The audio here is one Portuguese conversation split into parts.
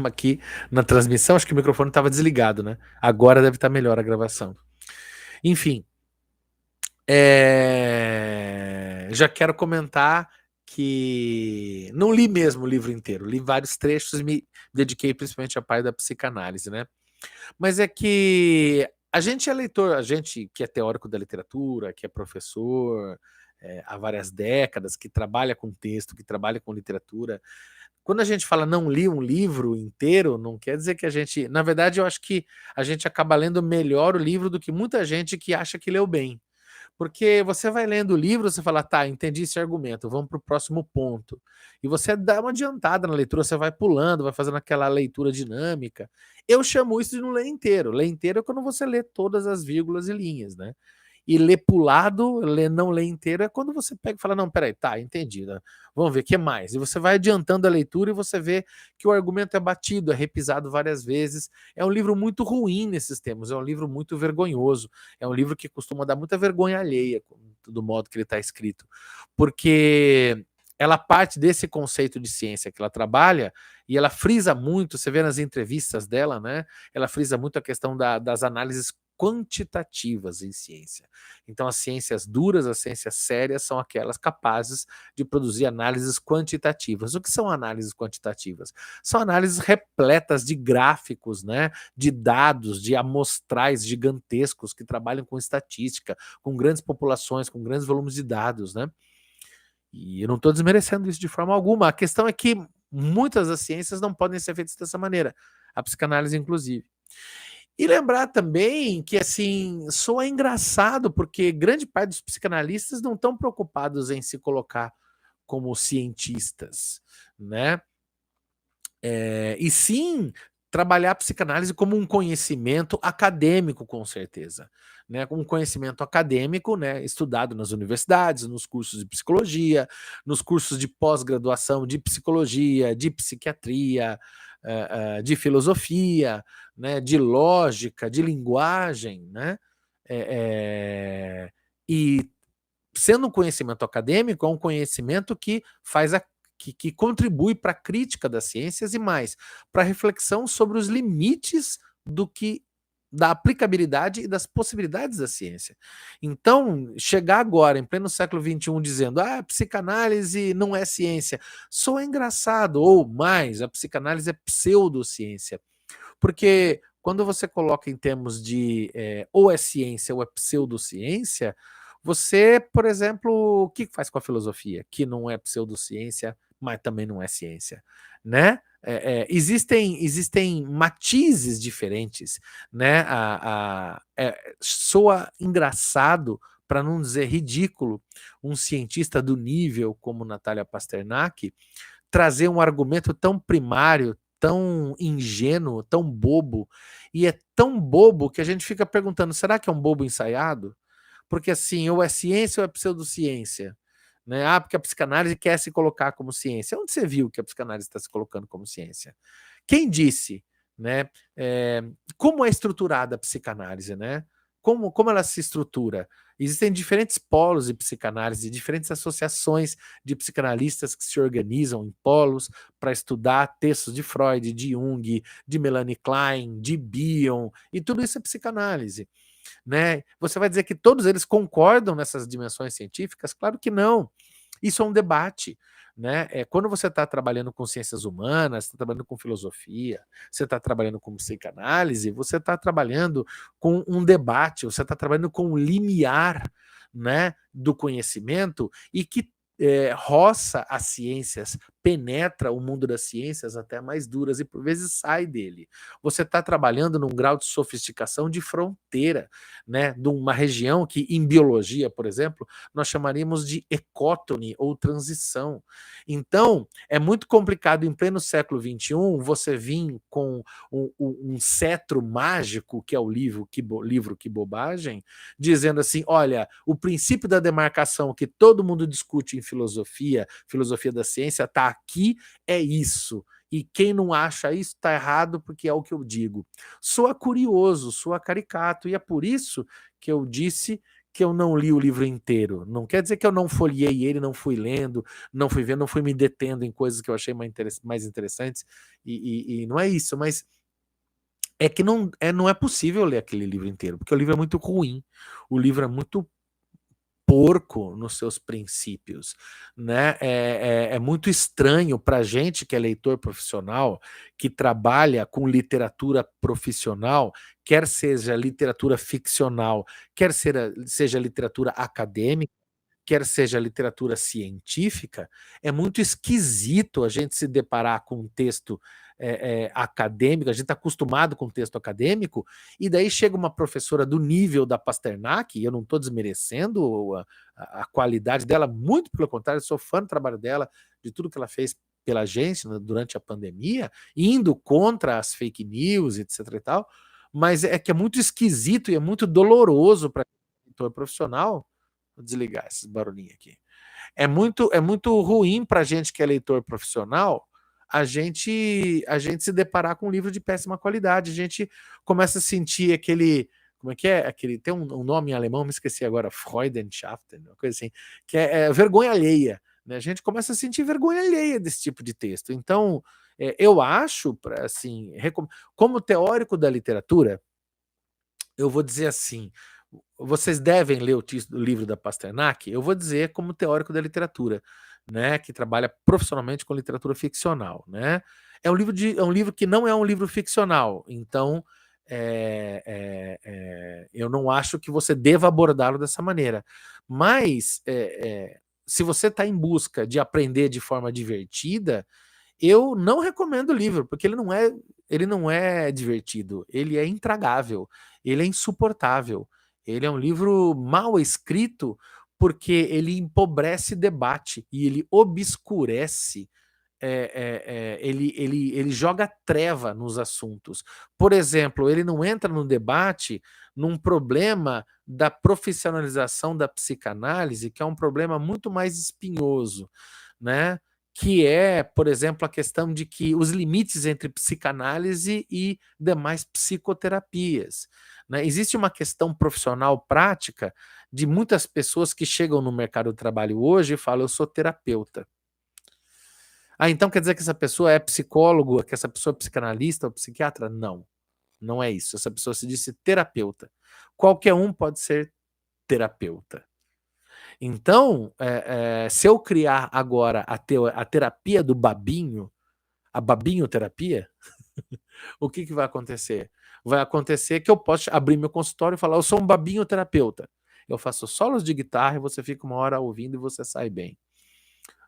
Aqui na transmissão, acho que o microfone estava desligado, né? Agora deve estar melhor a gravação. Enfim, já quero comentar que não li mesmo o livro inteiro, li vários trechos e me dediquei principalmente à parte da psicanálise, né? Mas é que a gente é leitor, a gente que é teórico da literatura, que é professor há várias décadas, que trabalha com texto, que trabalha com literatura, quando a gente fala não li um livro inteiro, não quer dizer que a gente. Na verdade, eu acho que a gente acaba lendo melhor o livro do que muita gente que acha que leu bem. Porque você vai lendo o livro, você fala, tá, entendi esse argumento, vamos para o próximo ponto. E você dá uma adiantada na leitura, você vai pulando, vai fazendo aquela leitura dinâmica. Eu chamo isso de não ler inteiro. Ler inteiro é quando você lê todas as vírgulas e linhas, né? E ler pulado, não ler inteiro, é quando você pega e fala, não, peraí, tá, entendi, né? Vamos ver, o que mais? E você vai adiantando a leitura e você vê que o argumento é batido, é repisado várias vezes. É um livro muito ruim nesses termos, é um livro muito vergonhoso, é um livro que costuma dar muita vergonha alheia do modo que ele está escrito, porque ela parte desse conceito de ciência que ela trabalha e ela frisa muito, você vê nas entrevistas dela, né? Ela frisa muito a questão das análises quantitativas em ciência. Então, as ciências duras, as ciências sérias, são aquelas capazes de produzir análises quantitativas. O que são análises quantitativas? São análises repletas de gráficos, né, de dados, de amostrais gigantescos que trabalham com estatística, com grandes populações, com grandes volumes de dados, né? E eu não estou desmerecendo isso de forma alguma. A questão é que muitas das ciências não podem ser feitas dessa maneira, a psicanálise, inclusive. E lembrar também que, assim, soa engraçado, porque grande parte dos psicanalistas não estão preocupados em se colocar como cientistas, né? E sim trabalhar a psicanálise como um conhecimento acadêmico, com certeza. Né? Um conhecimento acadêmico, né? Estudado nas universidades, nos cursos de psicologia, nos cursos de pós-graduação de psicologia, de psiquiatria, de filosofia, né? De lógica, de linguagem, né? E sendo um conhecimento acadêmico, é um conhecimento que faz que contribui para a crítica das ciências e mais, para a reflexão sobre os limites da aplicabilidade e das possibilidades da ciência. Então, chegar agora, em pleno século XXI, dizendo a psicanálise não é ciência, soa engraçado, ou mais, a psicanálise é pseudociência. Porque quando você coloca em termos de ou é ciência ou é pseudociência, você, por exemplo, o que faz com a filosofia? Que não é pseudociência, mas também não é ciência, né? Existem matizes diferentes, né? Soa engraçado, para não dizer ridículo, um cientista do nível como Natália Pasternak trazer um argumento tão primário, tão ingênuo, tão bobo, e é tão bobo que a gente fica perguntando, será que é um bobo ensaiado? Porque assim, ou é ciência ou é pseudociência. Né? Porque a psicanálise quer se colocar como ciência. Onde você viu que a psicanálise está se colocando como ciência? Quem disse? Né? Como é estruturada a psicanálise? Né? Como ela se estrutura? Existem diferentes polos de psicanálise, diferentes associações de psicanalistas que se organizam em polos para estudar textos de Freud, de Jung, de Melanie Klein, de Bion, e tudo isso é psicanálise. Né? Você vai dizer que todos eles concordam nessas dimensões científicas? Claro que não. Isso é um debate. Né? Quando você está trabalhando com ciências humanas, está trabalhando com filosofia, você está trabalhando com psicanálise, você está trabalhando com um debate, você está trabalhando com um limiar, né, do conhecimento e que roça as ciências, penetra o mundo das ciências até mais duras e por vezes sai dele. Você está trabalhando num grau de sofisticação de fronteira, né, de uma região que em biologia, por exemplo, nós chamaríamos de ecótone ou transição. Então, é muito complicado em pleno século XXI você vir com um cetro mágico, que é o livro Que Bobagem, dizendo assim, olha, o princípio da demarcação que todo mundo discute em filosofia da ciência, está aqui, é isso. e quem não acha isso está errado porque é o que eu digo. Soa curioso, soa caricato, e é por isso que eu disse que eu não li o livro inteiro. Não quer dizer que eu não folhei ele, não fui lendo, não fui vendo, não fui me detendo em coisas que eu achei mais interessantes, e não é isso, mas é que não é possível ler aquele livro inteiro, porque o livro é muito ruim, o livro é muito porco nos seus princípios, né? É muito estranho para gente que é leitor profissional, que trabalha com literatura profissional, quer seja literatura ficcional, quer seja literatura acadêmica, quer seja literatura científica, é muito esquisito a gente se deparar com um texto acadêmico, a gente está acostumado com texto acadêmico, e daí chega uma professora do nível da Pasternak, e eu não estou desmerecendo a qualidade dela, muito pelo contrário, eu sou fã do trabalho dela, de tudo que ela fez pela gente, né, durante a pandemia, indo contra as fake news, etc. e tal, mas é que é muito esquisito e é muito doloroso para o leitor profissional. Vou desligar esses barulhinhos aqui. É muito ruim para a gente que é leitor profissional a gente se deparar com um livro de péssima qualidade. A gente começa a sentir aquele. Como é que é? Tem um nome em alemão, me esqueci agora, Freudenschaften, uma coisa assim, que é vergonha alheia. Né? A gente começa a sentir vergonha alheia desse tipo de texto. Então, eu acho, assim, como teórico da literatura, eu vou dizer assim: vocês devem ler o livro da Pasternak, eu vou dizer como teórico da literatura, né, que trabalha profissionalmente com literatura ficcional, né? É um livro que não é um livro ficcional, então eu não acho que você deva abordá-lo dessa maneira. Mas se você está em busca de aprender de forma divertida, eu não recomendo o livro, porque ele não é divertido, ele é intragável, ele é insuportável. Ele é um livro mal escrito porque ele empobrece debate e ele obscurece, ele joga treva nos assuntos. Por exemplo, ele não entra no debate num problema da profissionalização da psicanálise, que é um problema muito mais espinhoso, né? Que é, por exemplo, a questão de que os limites entre psicanálise e demais psicoterapias. Né? Existe uma questão profissional prática de muitas pessoas que chegam no mercado do trabalho hoje e falam: eu sou terapeuta. Ah, então quer dizer que essa pessoa é psicólogo, que essa pessoa é psicanalista ou psiquiatra? Não, não é isso. Essa pessoa se diz terapeuta. Qualquer um pode ser terapeuta. Então, se eu criar agora a terapia do babinho, a babinho-terapia, o que vai acontecer? Vai acontecer que eu posso abrir meu consultório e falar: eu sou um babinho-terapeuta. Eu faço solos de guitarra e você fica uma hora ouvindo e você sai bem.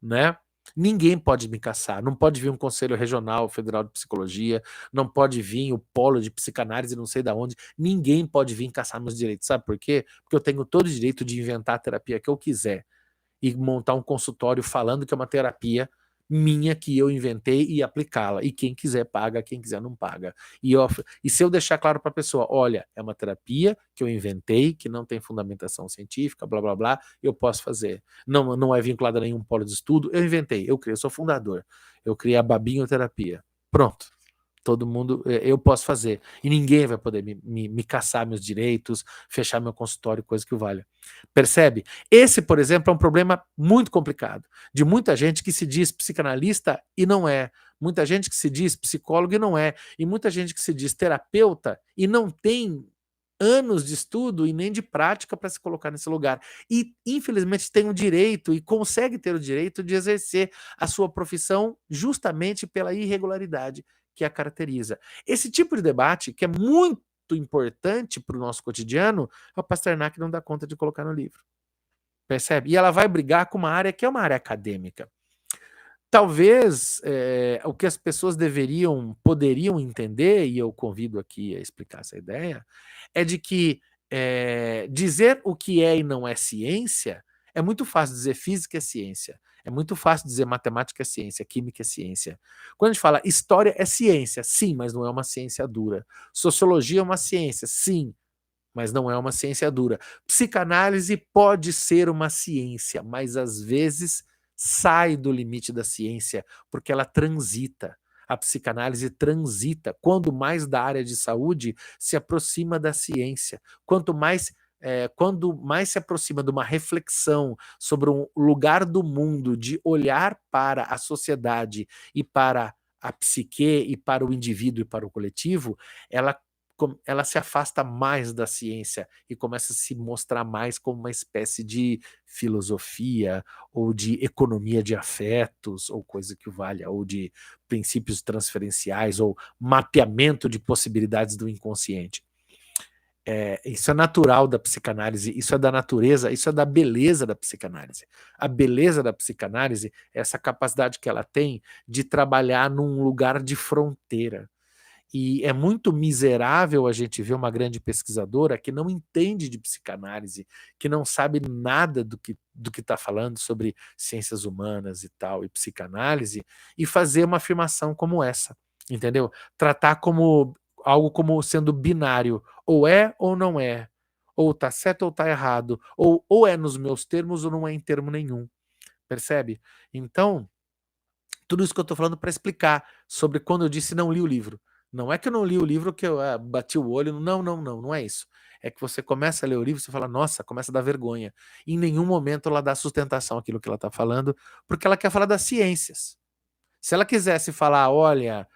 Né? Ninguém pode me caçar, não pode vir um Conselho Regional Federal de Psicologia, não pode vir o polo de psicanálise não sei da onde, ninguém pode vir caçar meus direitos, sabe por quê? Porque eu tenho todo o direito de inventar a terapia que eu quiser e montar um consultório falando que é uma terapia minha que eu inventei e aplicá-la. E quem quiser paga, quem quiser não paga. E se eu deixar claro para a pessoa: olha, é uma terapia que eu inventei, que não tem fundamentação científica, blá blá blá, eu posso fazer. Não é vinculada a nenhum polo de estudo, eu inventei, eu criei, eu sou fundador. Eu criei a babinhoterapia. Pronto. Todo mundo, eu posso fazer. E ninguém vai poder me caçar meus direitos, fechar meu consultório, coisa que o valha. Percebe? Esse, por exemplo, é um problema muito complicado. De muita gente que se diz psicanalista e não é. Muita gente que se diz psicólogo e não é. E muita gente que se diz terapeuta e não tem anos de estudo e nem de prática para se colocar nesse lugar. E, infelizmente, tem o direito e consegue ter o direito de exercer a sua profissão justamente pela irregularidade que a caracteriza. Esse tipo de debate, que é muito importante para o nosso cotidiano, a Pasternak não dá conta de colocar no livro. Percebe? E ela vai brigar com uma área que é uma área acadêmica. Talvez o que as pessoas poderiam entender, e eu convido aqui a explicar essa ideia, é de que dizer o que é e não é ciência é muito fácil dizer física é ciência, é muito fácil dizer matemática é ciência, química é ciência. Quando a gente fala história é ciência, sim, mas não é uma ciência dura. Sociologia é uma ciência, sim, mas não é uma ciência dura. Psicanálise pode ser uma ciência, mas às vezes sai do limite da ciência, porque ela transita. a psicanálise transita, quando mais da área de saúde se aproxima da ciência, quando mais se aproxima de uma reflexão sobre um lugar do mundo, de olhar para a sociedade e para a psique e para o indivíduo e para o coletivo, ela ela se afasta mais da ciência e começa a se mostrar mais como uma espécie de filosofia ou de economia de afetos ou coisa que o valha, ou de princípios transferenciais ou mapeamento de possibilidades do inconsciente. Isso é natural da psicanálise, isso é da natureza, isso é da beleza da psicanálise. A beleza da psicanálise é essa capacidade que ela tem de trabalhar num lugar de fronteira. E é muito miserável a gente ver uma grande pesquisadora que não entende de psicanálise, que não sabe nada do que está falando sobre ciências humanas e tal, e psicanálise, e fazer uma afirmação como essa, entendeu? Tratar como algo como sendo binário, ou é ou não é, ou tá certo ou tá errado, ou é nos meus termos ou não é em termo nenhum, percebe? Então, tudo isso que eu estou falando para explicar sobre quando eu disse não li o livro. Não é que eu não li o livro que eu bati o olho. Não, não, não, não é isso. É que você começa a ler o livro e você fala, nossa, começa a dar vergonha. Em nenhum momento ela dá sustentação àquilo que ela está falando, porque ela quer falar das ciências. Se ela quisesse falar, olha,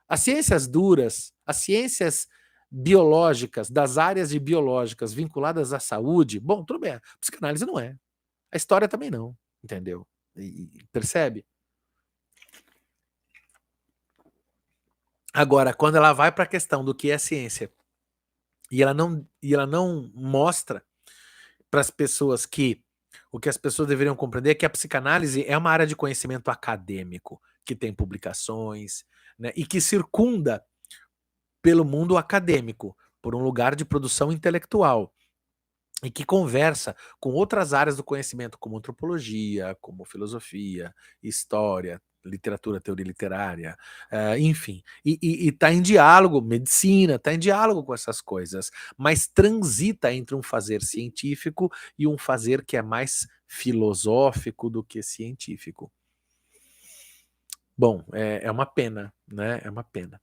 as ciências duras, as ciências biológicas, das áreas de biológicas vinculadas à saúde, bom, tudo bem, a psicanálise não é. A história também não, entendeu? Percebe? Agora, quando ela vai para a questão do que é ciência e ela não mostra para as pessoas que o que as pessoas deveriam compreender é que a psicanálise é uma área de conhecimento acadêmico, que tem publicações, né, e que circunda pelo mundo acadêmico, por um lugar de produção intelectual, e que conversa com outras áreas do conhecimento, como antropologia, como filosofia, história, literatura, teoria literária, enfim. E está em diálogo, medicina, está em diálogo com essas coisas, mas transita entre um fazer científico e um fazer que é mais filosófico do que científico. Bom, é uma pena, né? É uma pena.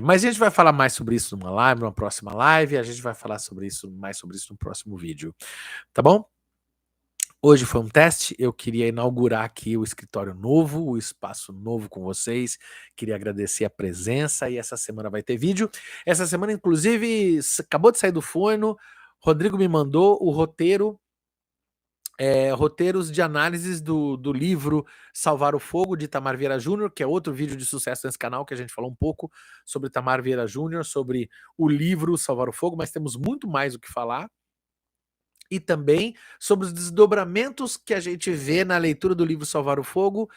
Mas a gente vai falar mais sobre isso numa live, numa próxima live, e a gente vai falar mais sobre isso no próximo vídeo. Tá bom? Hoje foi um teste, eu queria inaugurar aqui o escritório novo, o espaço novo com vocês, queria agradecer a presença e essa semana vai ter vídeo. Essa semana, inclusive, acabou de sair do forno, Rodrigo me mandou o roteiro, roteiros de análises do livro Salvar o Fogo, de Itamar Vieira Júnior, que é outro vídeo de sucesso nesse canal, que a gente falou um pouco sobre Itamar Vieira Júnior, sobre o livro Salvar o Fogo, mas temos muito mais o que falar. E também sobre os desdobramentos que a gente vê na leitura do livro Salvar o Fogo,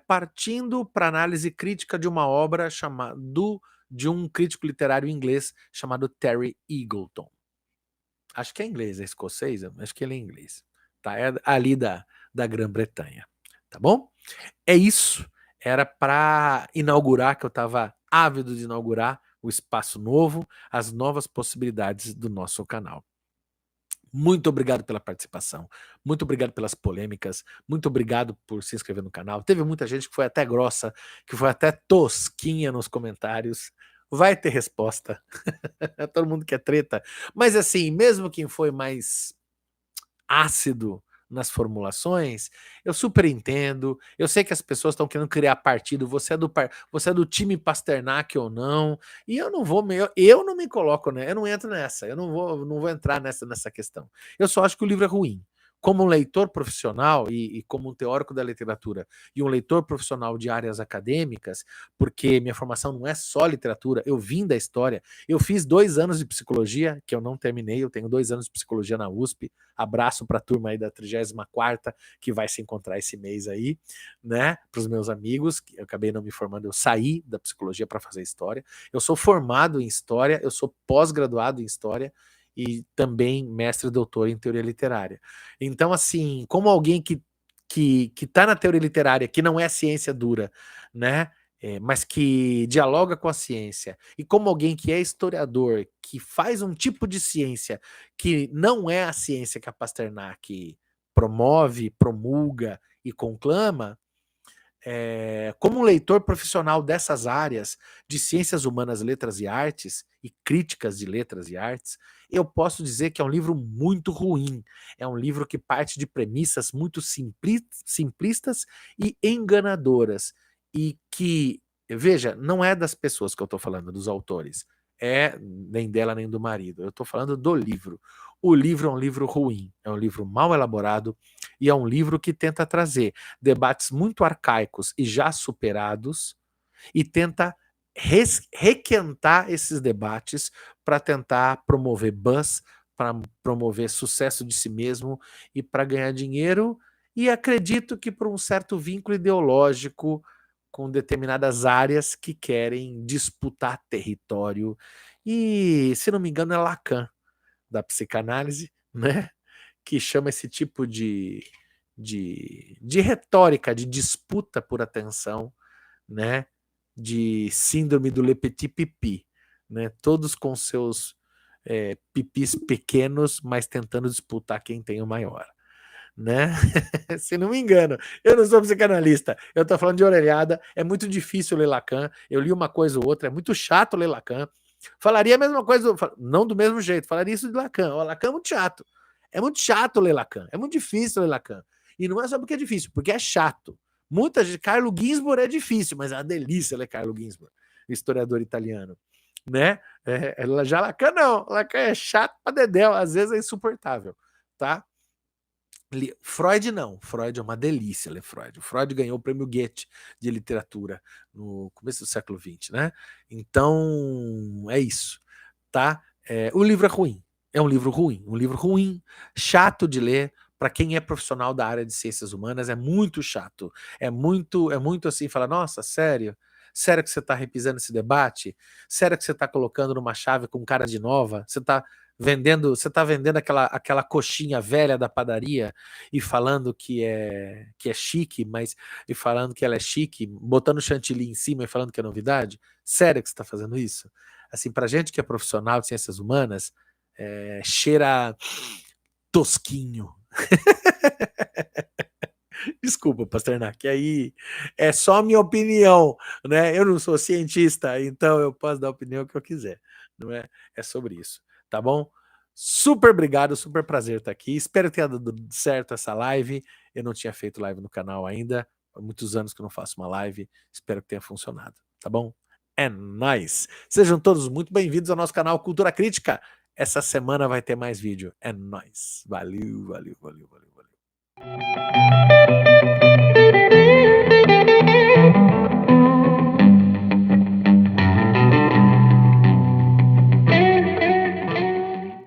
partindo para análise crítica de uma obra de um crítico literário inglês chamado Terry Eagleton. Acho que é inglês, é escocês? Acho que ele é inglês. Tá? É ali da Grã-Bretanha. Tá bom? É isso. Era para inaugurar, que eu estava ávido de inaugurar o espaço novo, as novas possibilidades do nosso canal. Muito obrigado pela participação, muito obrigado pelas polêmicas, muito obrigado por se inscrever no canal. Teve muita gente que foi até grossa, que foi até tosquinha nos comentários. Vai ter resposta. Todo mundo quer treta. Mas assim, mesmo quem foi mais ácido nas formulações, eu super entendo. Eu sei que as pessoas estão querendo criar partido. Você é do time Pasternak ou não? E eu não vou, eu não me coloco, né? Eu não entro nessa. Eu não vou entrar nessa questão. Eu só acho que o livro é ruim. Como um leitor profissional e como um teórico da literatura e um leitor profissional de áreas acadêmicas, porque minha formação não é só literatura, eu vim da história. Eu fiz 2 anos de psicologia, que eu não terminei, eu tenho 2 anos de psicologia na USP. Abraço para a turma aí da 34ª, que vai se encontrar esse mês aí, né? Para os meus amigos, que eu acabei não me formando, eu saí da psicologia para fazer história. Eu sou formado em história, eu sou pós-graduado em história, e também mestre e doutor em teoria literária. Então, assim, como alguém que está na teoria literária, que não é ciência dura, né? Mas que dialoga com a ciência, e como alguém que é historiador, que faz um tipo de ciência que não é a ciência que a Pasternak promove, promulga e conclama, como um leitor profissional dessas áreas de ciências humanas, letras e artes, e críticas de letras e artes, eu posso dizer que é um livro muito ruim. É um livro que parte de premissas muito simplistas e enganadoras. E que, veja, não é das pessoas que eu estou falando, dos autores. Nem dela nem do marido. Eu estou falando do livro. O livro é um livro ruim, é um livro mal elaborado e é um livro que tenta trazer debates muito arcaicos e já superados e tenta requentar esses debates para tentar promover buzz, para promover sucesso de si mesmo e para ganhar dinheiro. E acredito que por um certo vínculo ideológico com determinadas áreas que querem disputar território. E, se não me engano, é Lacan, da psicanálise, né? Que chama esse tipo de retórica, de disputa por atenção, né? De síndrome do Le Petit Pipi, né? Todos com seus pipis pequenos, mas tentando disputar quem tem o maior, né? Se não me engano, eu não sou psicanalista, eu tô falando de orelhada, é muito difícil ler Lacan, eu li uma coisa ou outra, é muito chato ler Lacan, falaria a mesma coisa, não do mesmo jeito, falaria isso de Lacan, Lacan é muito chato ler Lacan, é muito difícil ler Lacan, e não é só porque é difícil, porque é chato. Muita gente, Carlo Ginzburg é difícil, mas é uma delícia ler Carlo Ginzburg, historiador italiano, né? Já Lacan não, Lacan é chato pra dedéu, às vezes é insuportável, tá? Freud não, Freud é uma delícia ler Freud. O Freud ganhou o prêmio Goethe de literatura no começo do século XX, né? Então, é isso, tá? O livro é ruim, é um livro ruim, chato de ler. Para quem é profissional da área de ciências humanas, é muito chato. É muito assim, fala, nossa, sério? Sério que você está repisando esse debate? Sério que você está colocando numa chave com cara de nova? Você tá vendendo aquela coxinha velha da padaria e falando que é chique, mas e falando que ela é chique, botando chantilly em cima e falando que é novidade? Sério que você está fazendo isso? Assim, pra gente que é profissional de ciências humanas, cheira tosquinho. Desculpa, Pasternak, aí é só minha opinião, né? Eu não sou cientista, então eu posso dar a opinião que eu quiser, não é? É sobre isso, tá bom? Super obrigado, super prazer estar aqui. Espero que tenha dado certo essa live. Eu não tinha feito live no canal ainda, há muitos anos que eu não faço uma live. Espero que tenha funcionado, tá bom? É nóis! Sejam todos muito bem-vindos ao nosso canal Cultura Crítica. Essa semana vai ter mais vídeo. É nóis! Valeu, valeu, valeu, valeu, valeu.